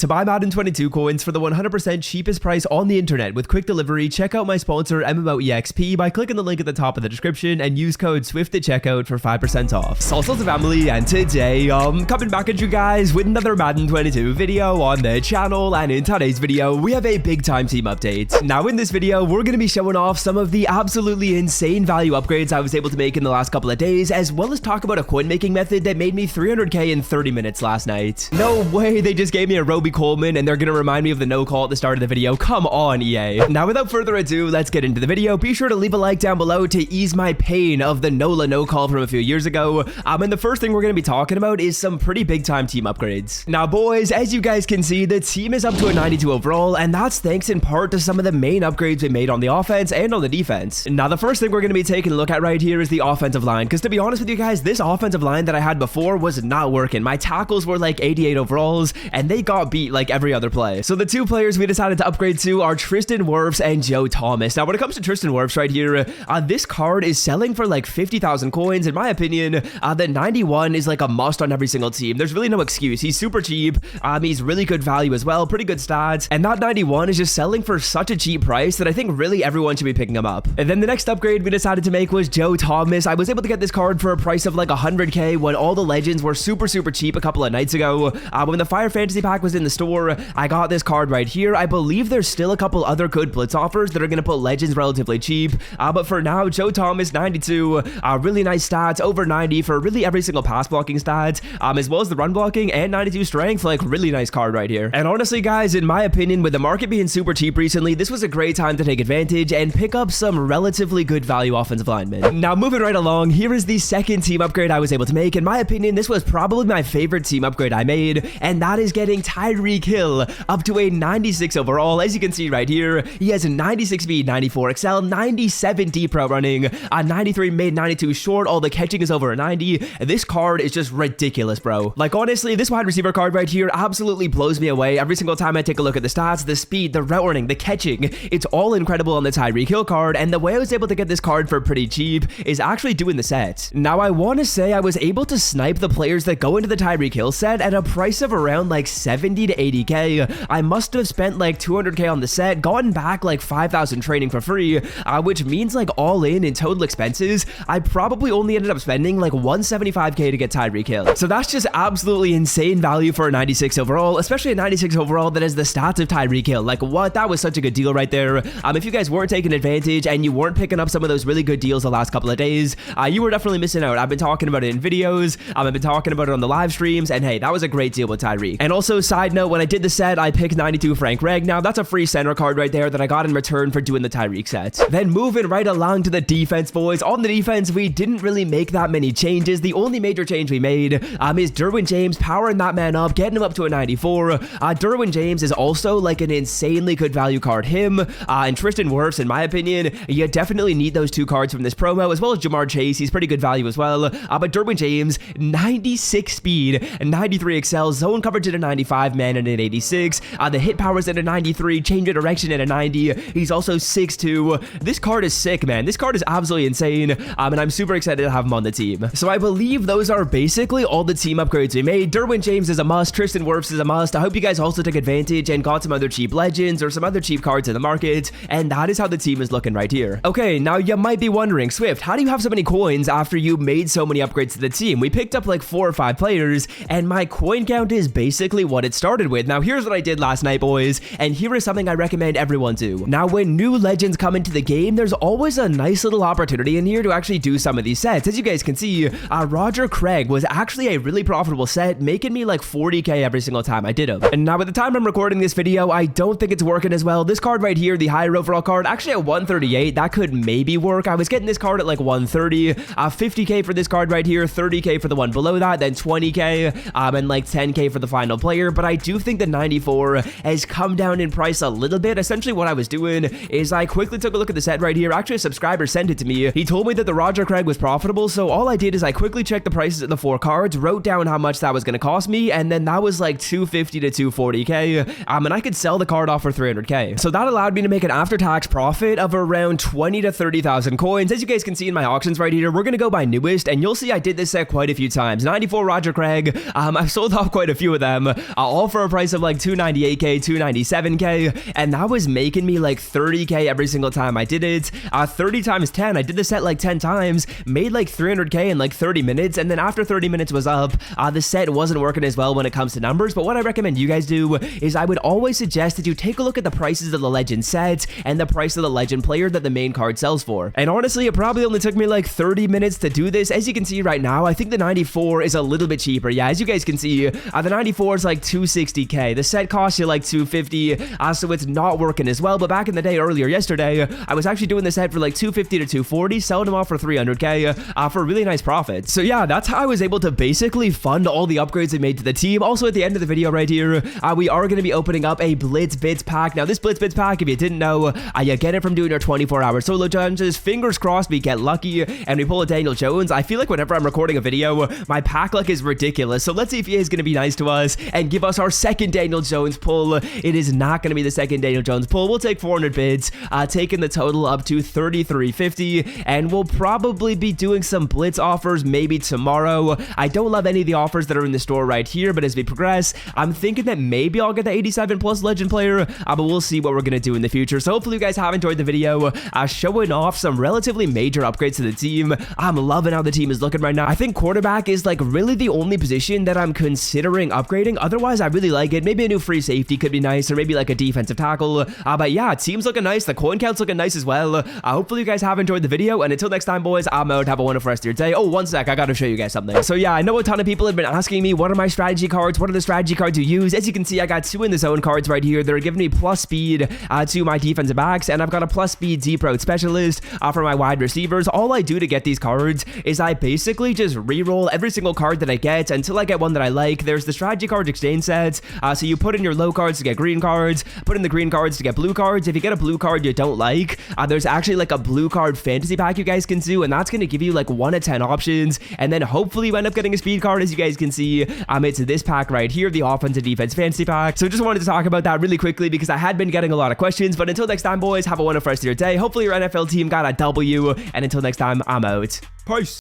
To buy Madden 22 coins for the 100% cheapest price on the internet with quick delivery, check out my sponsor MMOEXP by clicking the link at the top of the description and use code SWIFT at checkout for 5% off. Salsa family, and today coming back at you guys with another Madden 22 video on the channel, and in today's video we have a big time team update. Now in this video we're going to be showing off some of the absolutely insane value upgrades I was able to make in the last couple of days, as well as talk about a coin making method that made me 300k in 30 minutes last night. No way, they just gave me a Roby Coleman and they're gonna remind me of the no call at the start of the video. Come on, EA. Now without further ado, let's get into the video. Be sure to leave a like down below to ease my pain of the NOLA no call from a few years ago. And the first thing we're gonna be talking about is some pretty big time team upgrades. Now boys, as you guys can see, the team is up to a 92 overall, and that's thanks in part to some of the main upgrades we made on the offense and on the defense. Now the first thing we're gonna be taking a look at right here is the offensive line, because to be honest with you guys, this offensive line that I had before was not working. My tackles were like 88 overalls and they got beat like every other play. So the two players we decided to upgrade to are Tristan Wirfs and Joe Thomas. Now when it comes to Tristan Wirfs right here, this card is selling for like 50,000 coins. In my opinion, the 91 is like a must on every single team. There's really no excuse. He's super cheap. He's really good value as well, pretty good stats, and that 91 is just selling for such a cheap price that I think really everyone should be picking him up. And then the next upgrade we decided to make was Joe Thomas. I was able to get this card for a price of like 100k when all the legends were super cheap a couple of nights ago. When the Fire Fantasy Pack was in the store, I got this card right here. I believe there's still a couple other good blitz offers that are going to put legends relatively cheap, but for now, Joe Thomas 92, really nice stats, over 90 for really every single pass blocking stat, as well as the run blocking, and 92 strength. Like, really nice card right here. And honestly guys, in my opinion, with the market being super cheap recently, this was a great time to take advantage and pick up some relatively good value offensive linemen. Now moving right along, here is the second team upgrade I was able to make. In my opinion, this was probably my favorite team upgrade I made, and that is getting Tyreek Hill up to a 96 overall. As you can see right here, he has a 96 speed, 94 excel, 97 deep route running, 93 mid, 92 short. All the catching is over a 90. This card is just ridiculous, bro. Like honestly, this wide receiver card right here absolutely blows me away. Every single time I take a look at the stats, the speed, the route running, the catching, it's all incredible on the Tyreek Hill card, and the way I was able to get this card for pretty cheap is actually doing the set. Now I want to say I was able to snipe the players that go into the Tyreek Hill set at a price of around like 70 to 80k. I must have spent like 200k on the set, gotten back like 5,000 training for free, which means like all in total expenses, I probably only ended up spending like 175k to get Tyreek Hill. So that's just absolutely insane value for a 96 overall, especially a 96 overall that has the stats of Tyreek Hill. Like what? That was such a good deal right there. If you guys weren't taking advantage and you weren't picking up some of those really good deals the last couple of days, you were definitely missing out. I've been talking about it in videos, I've been talking about it on the live streams, and hey, that was a great deal with Tyreek. And also, side note, when I did the set, I picked 92 Frank Reg. Now that's a free center card right there that I got in return for doing the Tyreek set. Then moving right along to the defense, boys. On the defense, we didn't really make that many changes. The only major change we made is Derwin James, powering that man up, getting him up to a 94. Derwin James is also like an insanely good value card. Him and Tristan Wirfs, in my opinion, you definitely need those two cards from this promo, as well as Jamar Chase. He's pretty good value as well. But Derwin James, 96 speed, 93 excel, zone coverage at a 95, man at an 86. The hit powers at a 93, change of direction at a 90. He's also 6'2". This card is sick, man. This card is absolutely insane, and I'm super excited to have him on the team. So I believe those are basically all the team upgrades we made. Derwin James is a must. Tristan Wirfs is a must. I hope you guys also took advantage and got some other cheap legends or some other cheap cards in the market, and that is how the team is looking right here. Okay, now you might be wondering, Swift, how do you have so many coins after you made so many upgrades to the team? We picked up like 4 or 5 players, and my coin count is basically what it started with. Now here's what I did last night, boys, and here is something I recommend everyone do. Now when new legends come into the game, there's always a nice little opportunity in here to actually do some of these sets. As you guys can see, Roger Craig was actually a really profitable set, making me like 40k every single time I did them. And now at the time I'm recording this video, I don't think it's working as well. This card right here, the higher overall card, actually at 138, that could maybe work. I was getting this card at like 130, 50k for this card right here, 30k for the one below that, then 20k, and like 10k for the final player. But I do think the 94 has come down in price a little bit. Essentially what I was doing is I quickly took a look at the set right here. Actually a subscriber sent it to me. He told me that the Roger Craig was profitable, so all I did is I quickly checked the prices of the 4 cards, wrote down how much that was going to cost me, and then that was like 250 to 240k, and I could sell the card off for 300k. So that allowed me to make an after-tax profit of around 20 to 30,000 coins. As you guys can see in my auctions right here, we're going to go by newest, and you'll see I did this set quite a few times. 94 Roger Craig, I've sold off quite a few of them, all for a price of like 298k, 297k, and that was making me like 30k every single time I did it. 30 times 10, I did the set like 10 times, made like 300k in like 30 minutes, and then after 30 minutes was up, the set wasn't working as well when it comes to numbers. But what I recommend you guys do is I would always suggest that you take a look at the prices of the legend sets and the price of the legend player that the main card sells for. And honestly, it probably only took me like 30 minutes to do this. As you can see right now, I think the 94 is a little bit cheaper. Yeah, as you guys can see, the 94 is like 260k. The set costs you like 250, so it's not working as well. But back in the day, earlier yesterday, I was actually doing the set for like 250 to 240, selling them off for 300k for a really nice profit. So yeah, that's how I was able to basically fund all the upgrades I made to the team. Also, at the end of the video right here, we are going to be opening up a Blitz Bits pack. Now, this Blitz Bits pack, if you didn't know, you get it from doing your 24-hour solo challenges. Fingers crossed we get lucky and we pull a Daniel Jones. I feel like whenever I'm recording a video, my pack luck is ridiculous. So let's see if he is going to be nice to us and give us our second Daniel Jones pull. It is not going to be the second Daniel Jones pull. We'll take 400 bids, taking the total up to 3350, and we'll probably be doing some Blitz offers maybe tomorrow. I don't love any of the offers that are in the store right here, but as we progress, I'm thinking that maybe I'll get the 87 plus legend player, but we'll see what we're going to do in the future. So hopefully you guys have enjoyed the video, showing off some relatively major upgrades to the team. I'm loving how the team is looking right now. I think quarterback is like really the only position that I'm considering upgrading. Otherwise, I really like it. Maybe a new free safety could be nice, or maybe like a defensive tackle. But yeah, team's looking nice. The coin count's looking nice as well. Hopefully you guys have enjoyed the video, and until next time, boys, I'm out. Have a wonderful rest of your day. Oh, one sec, I gotta show you guys something. So yeah, I know a ton of people have been asking me, what are my strategy cards? What are the strategy cards you use? As you can see, I got 2 in the zone cards right here. They're giving me plus speed to my defensive backs, and I've got a plus speed deep route specialist for my wide receivers. All I do to get these cards is I basically just re-roll every single card that I get until I get one that I like. There's the strategy cards exchange sets, so you put in your low cards to get green cards, put in the green cards to get blue cards. If you get a blue card you don't like, there's actually like a blue card fantasy pack you guys can do, and that's going to give you like 1 of 10 options, and then hopefully you end up getting a speed card. As you guys can see, it's this pack right here, the offense and defense fantasy pack. So just wanted to talk about that really quickly because I had been getting a lot of questions. But until next time, boys, have a wonderful rest of your day. Hopefully your NFL team got a W, and until next time, I'm out. Peace.